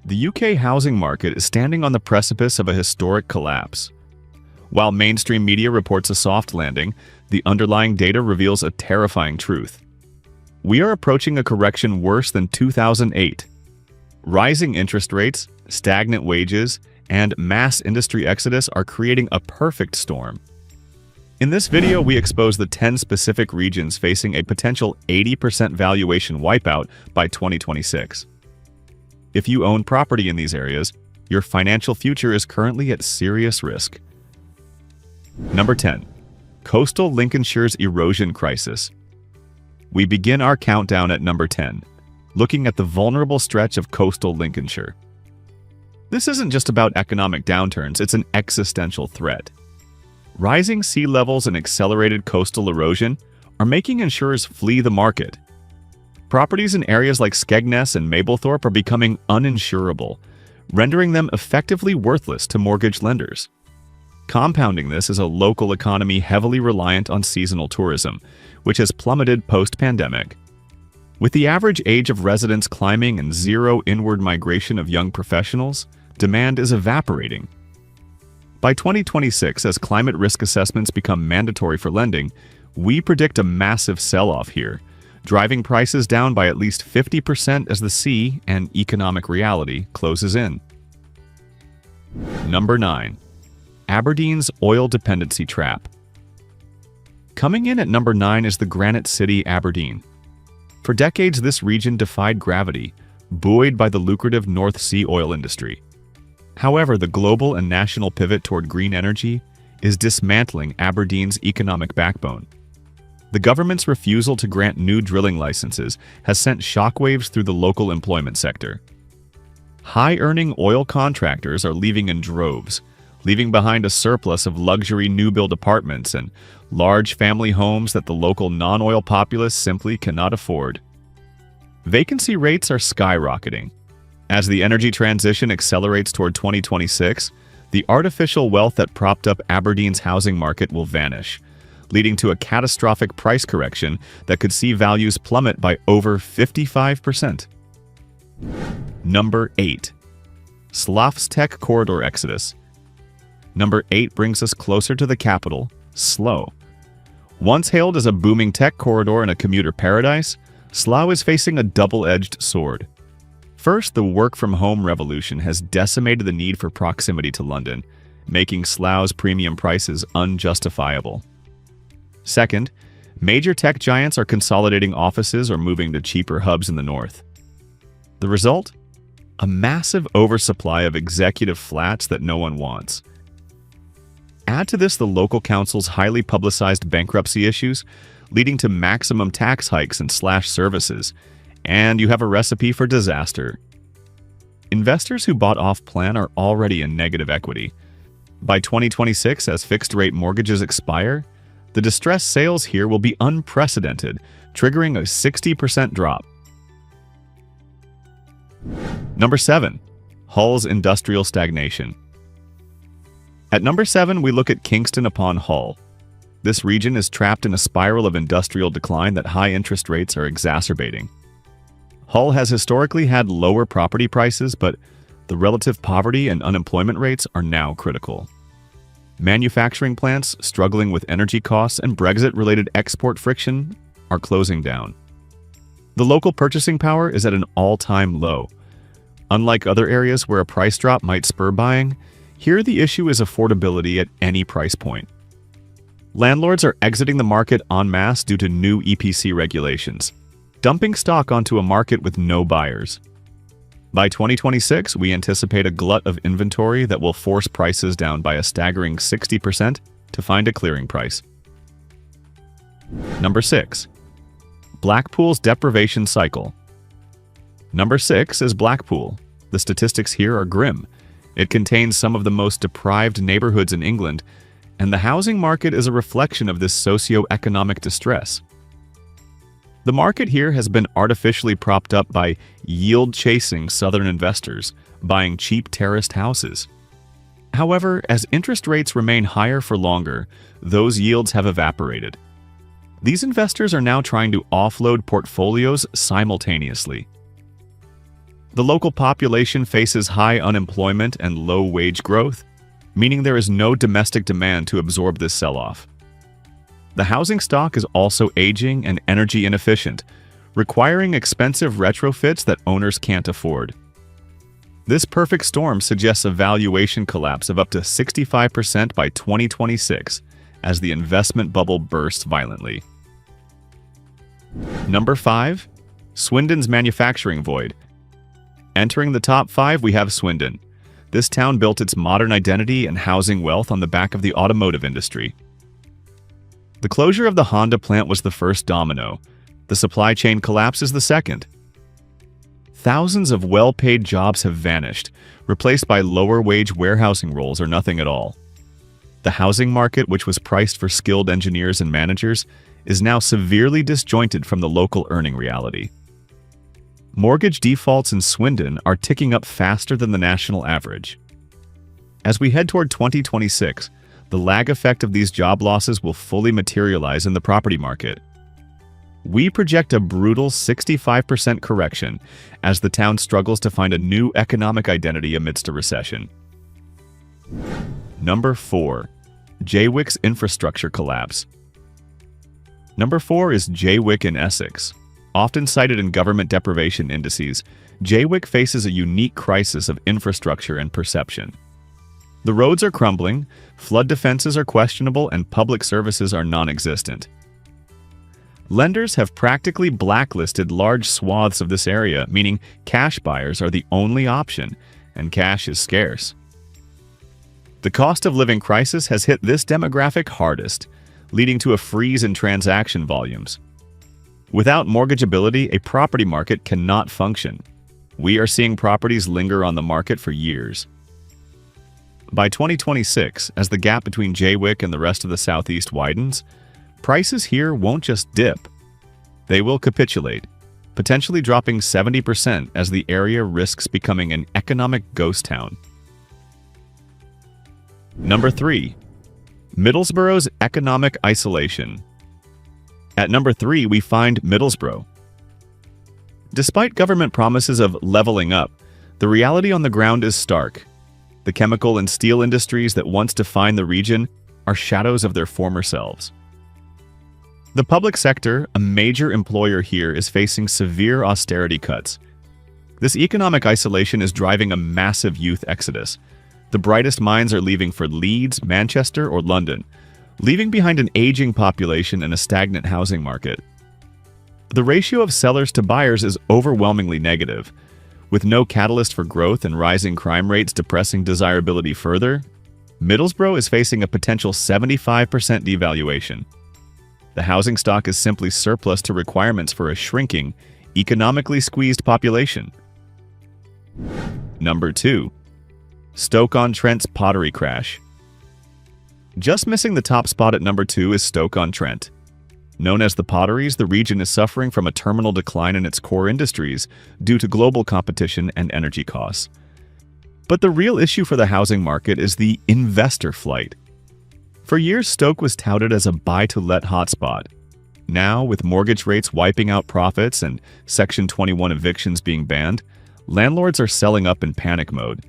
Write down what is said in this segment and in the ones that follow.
The UK housing market is standing on the precipice of a historic collapse. While mainstream media reports a soft landing, the underlying data reveals a terrifying truth. We are approaching a correction worse than 2008. Rising interest rates, stagnant wages, and mass industry exodus are creating a perfect storm. In this video, we expose the 10 specific regions facing a potential 80% valuation wipeout by 2026. If you own property in these areas, your financial future is currently at serious risk. Number 10. Coastal Lincolnshire's erosion crisis. We begin our countdown at number 10, looking at the vulnerable stretch of coastal Lincolnshire. This isn't just about economic downturns, it's an existential threat. Rising sea levels and accelerated coastal erosion are making insurers flee the market. Properties in areas like Skegness and Mablethorpe are becoming uninsurable, rendering them effectively worthless to mortgage lenders. Compounding this is a local economy heavily reliant on seasonal tourism, which has plummeted post-pandemic. With the average age of residents climbing and zero inward migration of young professionals, demand is evaporating. By 2026, as climate risk assessments become mandatory for lending, we predict a massive sell-off here, driving prices down by at least 50% as the sea and economic reality closes in. Number 9. Aberdeen's oil dependency trap. Coming in at number 9 is the Granite City, Aberdeen. For decades, this region defied gravity, buoyed by the lucrative North Sea oil industry. However, the global and national pivot toward green energy is dismantling Aberdeen's economic backbone. The government's refusal to grant new drilling licenses has sent shockwaves through the local employment sector. High-earning oil contractors are leaving in droves, leaving behind a surplus of luxury new-build apartments and large family homes that the local non-oil populace simply cannot afford. Vacancy rates are skyrocketing. As the energy transition accelerates toward 2026, the artificial wealth that propped up Aberdeen's housing market will vanish, leading to a catastrophic price correction that could see values plummet by over 55%. Number 8. Slough's Tech Corridor Exodus. Number 8 brings us closer to the capital, Slough. Once hailed as a booming tech corridor and a commuter paradise, Slough is facing a double-edged sword. First, the work-from-home revolution has decimated the need for proximity to London, making Slough's premium prices unjustifiable. Second, major tech giants are consolidating offices or moving to cheaper hubs in the north. The result? A massive oversupply of executive flats that no one wants. Add to this the local council's highly publicized bankruptcy issues, leading to maximum tax hikes and slashed services, and you have a recipe for disaster. Investors who bought off-plan are already in negative equity. By 2026, as fixed-rate mortgages expire, the distressed sales here will be unprecedented, triggering a 60% drop. Number 7. Hull's industrial stagnation. At number 7, we look at Kingston upon Hull. This region is trapped in a spiral of industrial decline that high interest rates are exacerbating. Hull has historically had lower property prices, but the relative poverty and unemployment rates are now critical. Manufacturing plants struggling with energy costs and Brexit-related export friction are closing down. The local purchasing power is at an all-time low. Unlike other areas where a price drop might spur buying, here the issue is affordability at any price point. Landlords are exiting the market en masse due to new EPC regulations, dumping stock onto a market with no buyers. By 2026, we anticipate a glut of inventory that will force prices down by a staggering 60% to find a clearing price. Number 6. Blackpool's deprivation cycle. Number 6 is Blackpool. The statistics here are grim. It contains some of the most deprived neighborhoods in England, and the housing market is a reflection of this socio-economic distress. The market here has been artificially propped up by yield-chasing southern investors, buying cheap terraced houses. However, as interest rates remain higher for longer, those yields have evaporated. These investors are now trying to offload portfolios simultaneously. The local population faces high unemployment and low wage growth, meaning there is no domestic demand to absorb this sell-off. The housing stock is also aging and energy inefficient, requiring expensive retrofits that owners can't afford. This perfect storm suggests a valuation collapse of up to 65% by 2026 as the investment bubble bursts violently. Number 5. Swindon's manufacturing void. Entering the top 5, we have Swindon. This town built its modern identity and housing wealth on the back of the automotive industry. The closure of the Honda plant was the first domino. The supply chain collapse is the second. Thousands of well-paid jobs have vanished, replaced by lower-wage warehousing roles or nothing at all. The housing market, which was priced for skilled engineers and managers, is now severely disjointed from the local earning reality. Mortgage defaults in Swindon are ticking up faster than the national average. As we head toward 2026, the lag effect of these job losses will fully materialize in the property market. We project a brutal 65% correction as the town struggles to find a new economic identity amidst a recession. Number 4. Jaywick's infrastructure collapse. Number 4 is Jaywick in Essex. Often cited in government deprivation indices, Jaywick faces a unique crisis of infrastructure and perception. The roads are crumbling, flood defenses are questionable, and public services are non-existent. Lenders have practically blacklisted large swaths of this area, meaning cash buyers are the only option, and cash is scarce. The cost of living crisis has hit this demographic hardest, leading to a freeze in transaction volumes. Without mortgageability, a property market cannot function. We are seeing properties linger on the market for years. By 2026, as the gap between Jaywick and the rest of the southeast widens, prices here won't just dip. They will capitulate, potentially dropping 70% as the area risks becoming an economic ghost town. Number 3. Middlesbrough's economic isolation. At number 3, we find Middlesbrough. Despite government promises of leveling up, the reality on the ground is stark. The chemical and steel industries that once defined the region are shadows of their former selves. The public sector, a major employer here, is facing severe austerity cuts. This economic isolation is driving a massive youth exodus. The brightest minds are leaving for Leeds, Manchester, or London, leaving behind an aging population and a stagnant housing market. The ratio of sellers to buyers is overwhelmingly negative. With no catalyst for growth and rising crime rates depressing desirability further, Middlesbrough is facing a potential 75% devaluation. The housing stock is simply surplus to requirements for a shrinking, economically squeezed population. Number 2. Stoke-on-Trent's pottery crash. Just missing the top spot at number 2 is Stoke-on-Trent. Known as the Potteries, the region is suffering from a terminal decline in its core industries due to global competition and energy costs. But the real issue for the housing market is the investor flight. For years, Stoke was touted as a buy-to-let hotspot. Now, with mortgage rates wiping out profits and Section 21 evictions being banned, landlords are selling up in panic mode.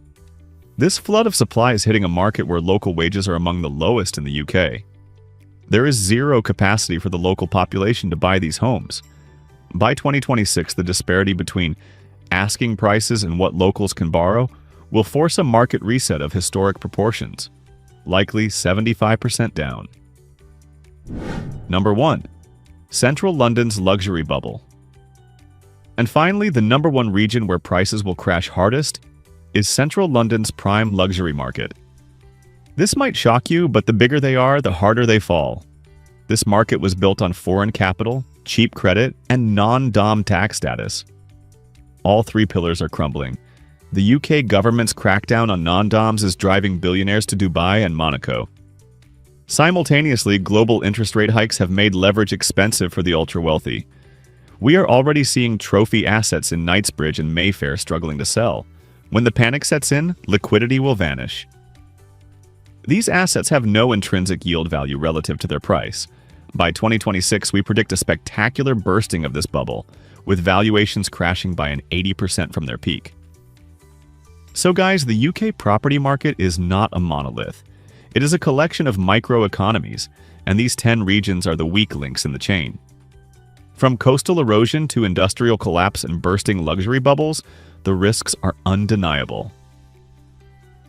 This flood of supply is hitting a market where local wages are among the lowest in the UK. There is zero capacity for the local population to buy these homes. By 2026, the disparity between asking prices and what locals can borrow will force a market reset of historic proportions, likely 75% down. Number 1. Central London's luxury bubble. And finally, the number 1 region where prices will crash hardest is Central London's prime luxury market. This might shock you, but the bigger they are, the harder they fall. This market was built on foreign capital, cheap credit, and non-dom tax status. All 3 pillars are crumbling. The UK government's crackdown on non-doms is driving billionaires to Dubai and Monaco. Simultaneously, global interest rate hikes have made leverage expensive for the ultra-wealthy. We are already seeing trophy assets in Knightsbridge and Mayfair struggling to sell. When the panic sets in, liquidity will vanish. These assets have no intrinsic yield value relative to their price. By 2026, we predict a spectacular bursting of this bubble, with valuations crashing by an 80% from their peak. So guys, the UK property market is not a monolith. It is a collection of microeconomies, and these 10 regions are the weak links in the chain. From coastal erosion to industrial collapse and bursting luxury bubbles, the risks are undeniable.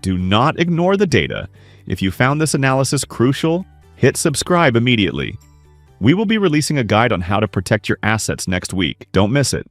Do not ignore the data. If you found this analysis crucial, hit subscribe immediately. We will be releasing a guide on how to protect your assets next week. Don't miss it.